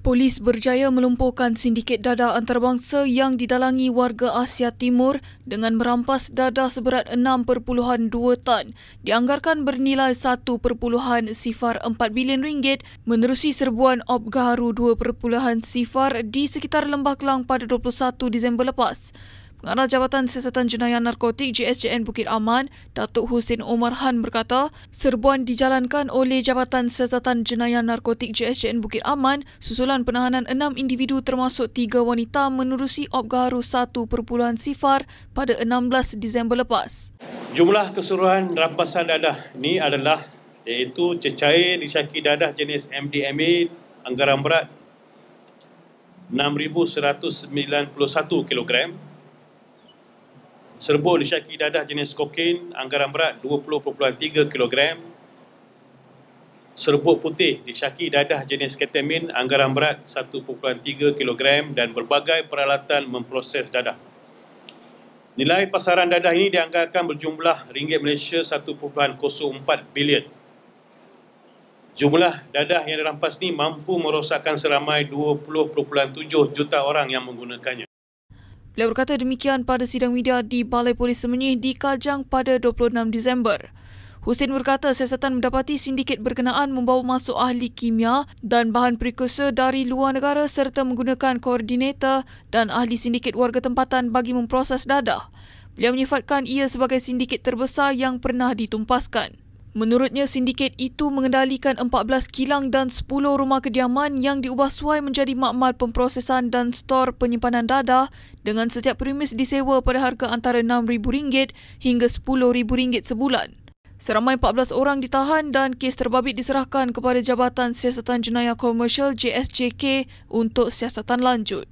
Polis berjaya melumpuhkan sindiket dadah antarabangsa yang didalangi warga Asia Timur dengan merampas dadah seberat 6.2 tan dianggarkan bernilai 1.04 bilion ringgit menerusi serbuan Op Gaharu 2.0 di sekitar Lembah Kelang pada 21 Disember lepas. Pengarah Jabatan Siasatan Jenayah Narkotik JSJN Bukit Aman, Datuk Husin Omar Han berkata, serbuan dijalankan oleh Jabatan Siasatan Jenayah Narkotik JSJN Bukit Aman susulan penahanan 6 individu termasuk 3 wanita menerusi Op Gaharu 1.0 pada 16 Disember lepas. Jumlah keseluruhan rampasan dadah ini adalah iaitu cecair disyaki dadah jenis MDMA anggaran berat 6,191 kg, serbuk disyaki dadah jenis kokain anggaran berat 20.3 kg, serbuk putih disyaki dadah jenis ketamin anggaran berat 1.3 kg dan berbagai peralatan memproses dadah. Nilai pasaran dadah ini dianggarkan berjumlah ringgit Malaysia 1.04 bilion. Jumlah dadah yang dirampas ini mampu merosakkan seramai 20.7 juta orang yang menggunakannya. Beliau berkata demikian pada sidang media di Balai Polis Semenyih di Kajang pada 26 Disember. Husin berkata siasatan mendapati sindiket berkenaan membawa masuk ahli kimia dan bahan prekursor dari luar negara serta menggunakan koordinator dan ahli sindiket warga tempatan bagi memproses dadah. Beliau menyifatkan ia sebagai sindiket terbesar yang pernah ditumpaskan. Menurutnya, sindiket itu mengendalikan 14 kilang dan 10 rumah kediaman yang diubah suai menjadi makmal pemprosesan dan stor penyimpanan dadah dengan setiap premis disewa pada harga antara RM6,000 hingga RM10,000 sebulan. Seramai 14 orang ditahan dan kes terbabit diserahkan kepada Jabatan Siasatan Jenayah Komersial JSJK untuk siasatan lanjut.